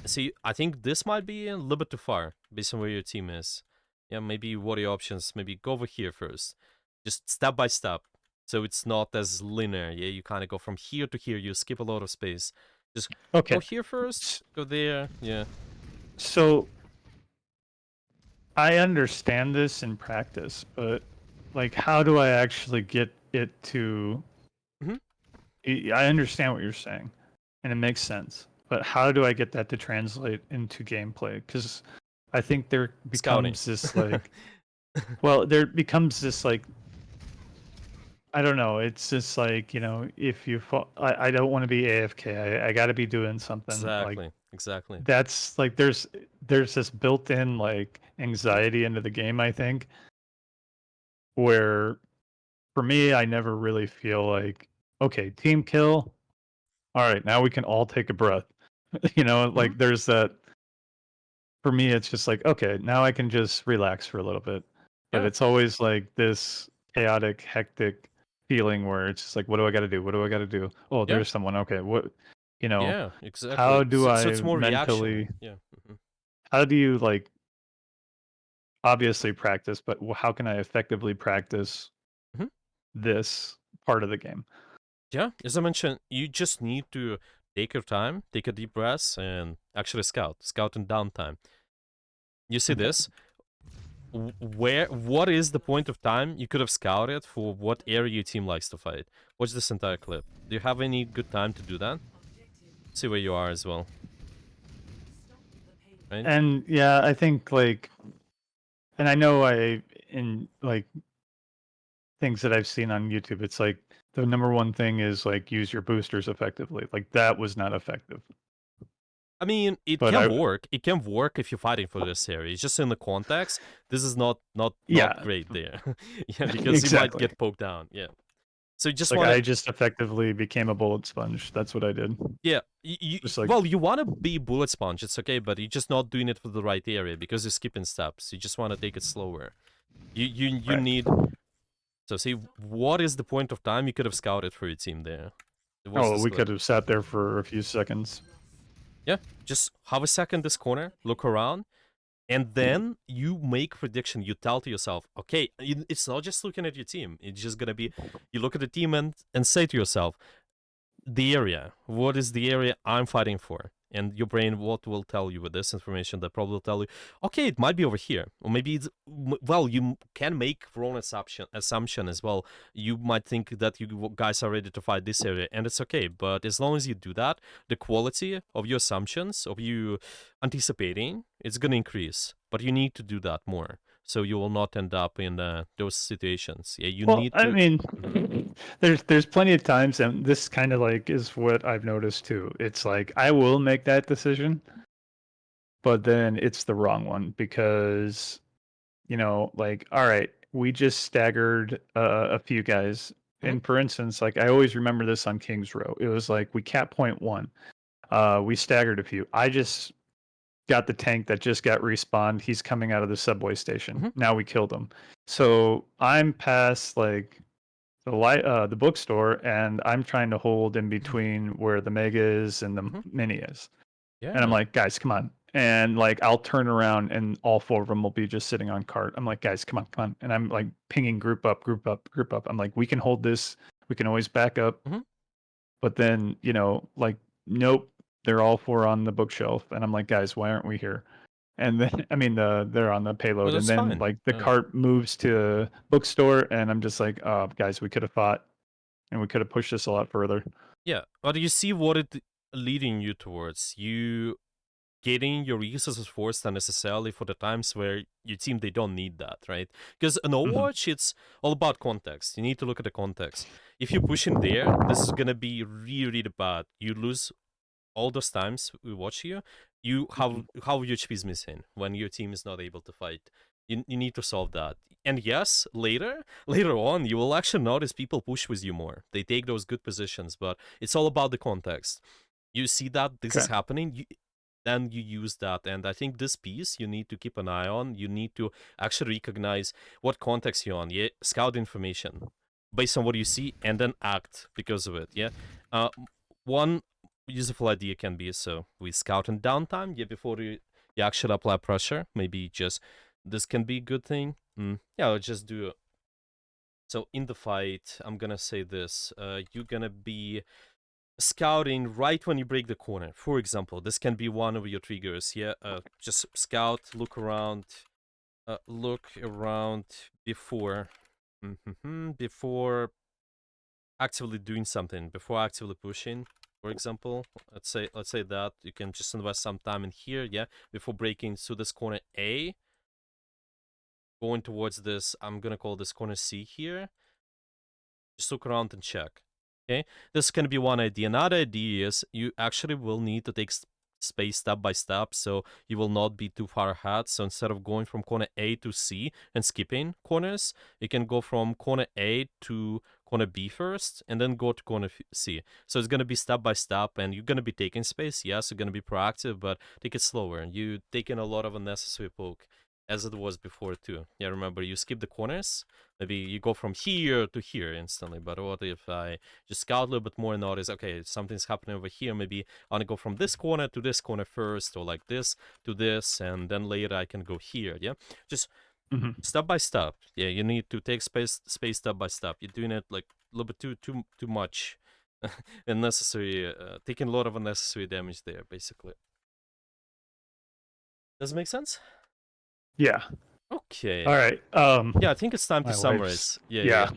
See, I think this might be a little bit too far based on where your team is. Yeah, maybe what are your options? Maybe go over here first. Just step by step. So it's not as linear. Yeah, you kind of go from here to here. You skip a lot of space. Just go Okay. here first, S- go there. Yeah. So I understand this in practice, but like, how do I actually get it to? Hmm. I understand what you're saying, and it makes sense. But how do I get that to translate into gameplay? Because I think there Scouting. becomes this like, well, there becomes this like, I don't know. It's just like, if you fall, I don't want to be AFK. I got to be doing something like Exactly. Exactly. that's like there's this built-in like anxiety into the game. I think where for me, I never really feel like, okay, team kill. All right, now we can all take a breath. Hmm. Like there's that. For me, it's just like, okay, now I can just relax for a little bit. But Yeah. it's always like this chaotic, hectic feeling where it's just like, what do I got to do? What do I got to do? Oh, Yeah. there's someone. Okay, Yeah. Exactly. how do So I it's more reaction. mentally, Yeah. Hmm. how do you like obviously practice, but how can I effectively practice Hmm. this part of the game? Yeah. As I mentioned, you just need to take your time, take a deep breath, and actually scout. Scout in downtime. You see Okay. this? What is the point of time you could have scouted for what area your team likes to fight? Watch this entire clip. Do you have any good time to do that? See where you are as well, right? And yeah, I think like, and I know in like things that I've seen on YouTube, it's like the number one thing is like use your boosters effectively. Like that was not effective. I mean, it But can work. It can work if you're fighting for this area. It's just in the context, this is not yeah, great there. Yeah, because you might exactly. get poked down. Yeah. So you It's just like want to I just effectively became a bullet sponge. That's what I did. yeah, Just like, well, you want to be bullet sponge, it's okay, but you're just not doing it for the right area because you're skipping steps. You just want to take it slower. You right. need so see what is the point of time you could have scouted for your team there. What's Oh, this we clip? could have sat there for a few seconds. Yeah, just have a second this corner, look around, and then you make prediction. You tell to yourself, okay, it's not just looking at your team. It's just gonna be you look at the team and say to yourself, the area. What is the area I'm fighting for? And your brain, what will tell you with this information? That probably will tell you, okay, it might be over here, or maybe it's well. You can make wrong assumption as well. You might think that you guys are ready to fight this area, and it's okay. But as long as you do that, the quality of your assumptions, of you anticipating, it's gonna increase. But you need to do that more, so you will not end up in those situations. Yeah, you Well, need I to. mean, Mhm. there's plenty of times, and this kind of like is what I've noticed too. It's like I will make that decision, but then it's the wrong one because like, all right, we just staggered a few guys. Mhm. And for instance, like I always remember this on Kings Row. It was like we cap point one. We staggered a few. I just got the tank that just got respawned. He's coming out of the subway station. Mhm. Now we killed him. So I'm past like the bookstore, and I'm trying to hold in between where the mega is and the Mhm. mini is. And I'm Yeah. like, guys, come on. And like, I'll turn around and all four of them will be just sitting on cart. I'm like, guys, come on, come on. And I'm like pinging group up, group up, group up. I'm like, we can hold this. We can always back up. Mhm. But then, like, nope, they're all four on the bookshelf. And I'm like, guys, why aren't we here? And then, I mean, they're on the Well, payload. And that's then, fine. like, the Yeah. cart moves to bookstore. And I'm just like, oh, guys, we could have fought and we could have pushed this a lot further. Yeah, but you see what it leading you towards. You getting your resources forced unnecessarily for the times where your team they don't need that, right? Because in Hmm. Overwatch, it's all about context. You need to look at the context. If you push in there, this is gonna be really, really bad. You lose all those times we watch here. You Hmm. how your HP is missing when your team is not able to fight. You need to solve that. And yes, later on, you will actually notice people push with you more. They take those good positions, but it's all about the context. You see that this is Okay. happening, then you use that. And I think this piece you need to keep an eye on. You need to actually recognize what context you're on. Yeah, scout information based on what you see, and then act because of it. Yeah. One useful idea can be so we scout in downtime. Yeah, before you actually apply pressure. Maybe just this can be a good thing. Yeah, I'll just do it. So in the fight, I'm gonna say this. You're gonna be scouting right when you break the corner. For example, this can be one of your triggers. Yeah, just scout, look around. look around before before actively doing something, before actively pushing. For example, let's say that you can just invest some time in here, yeah, before breaking to this corner A, going towards this. I'm gonna call this corner C here. Just look around and check. Okay, this is gonna be one idea. Another idea is you actually will need to take space step by step, so you will not be too far ahead. So instead of going from corner A to C and skipping corners, you can go from corner A to corner B first, and then go to corner C. So it's gonna be step by step, and you're gonna be taking space. Yes, you're gonna be proactive, but take it slower. You taking a lot of unnecessary poke, as it was before too. Yeah, remember you skip the corners. Maybe you go from here to here instantly, but what if I just scout a little bit more and notice, okay, something's happening over here, maybe I want to go from this corner to this corner first, or like this to this, and then later I can go here, yeah? Just Mhm. step by step. Yeah, you need to take space step by step. You're doing it like a little bit too much unnecessary, taking a lot of unnecessary damage there, basically. Does it make sense? Yeah. Okay. Alright, Yeah, I think it's time to my wife's summarize. Yeah, yeah,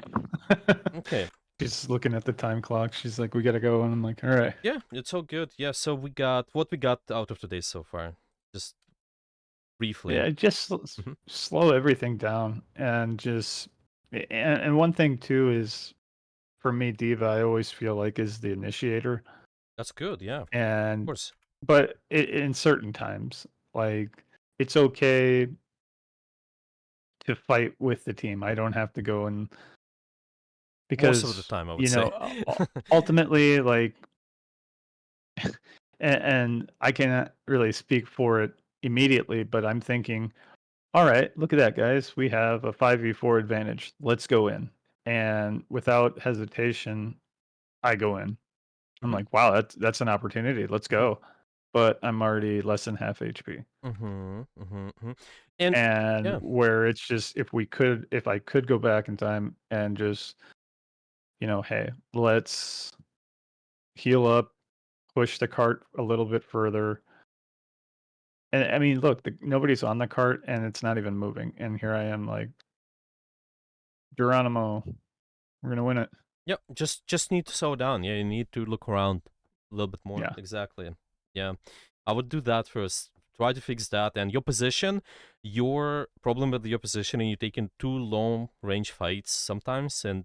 yeah. yeah. Okay. She's looking at the time clock, she's like, "We gotta go," and I'm like, "Alright." Yeah, it's all good. Yeah, so we got out of today so far. Just briefly. Yeah, just Hmm. slow everything down and just and one thing too is, for me, Diva, I always feel like is the initiator, That's good. Yeah, of and course. but in certain times, like, it's okay to fight with the team. I don't have to go and Most of the because, time, I would say. ultimately, like, and I cannot really speak for it immediately, but I'm thinking, all right, look at that, guys. We have a 5v4 advantage. Let's go in. And without hesitation, I go in. I'm Hmm. like, wow, that's an opportunity. Let's Hmm. go. But I'm already less than half HP. Hmm. Hmm. Hmm. And And yeah, where it's just if I could go back in time and just, hey, let's heal up, push the cart a little bit further. And I mean, look, nobody's on the cart and it's not even moving. And here I am like, Geronimo, we're gonna win it. yeah, just need to slow down. Yeah, you need to look around a little bit more. Yeah. Exactly. Yeah, I would do that first. Try to fix that. And your position, your problem with your position, and you taking too long range fights sometimes, and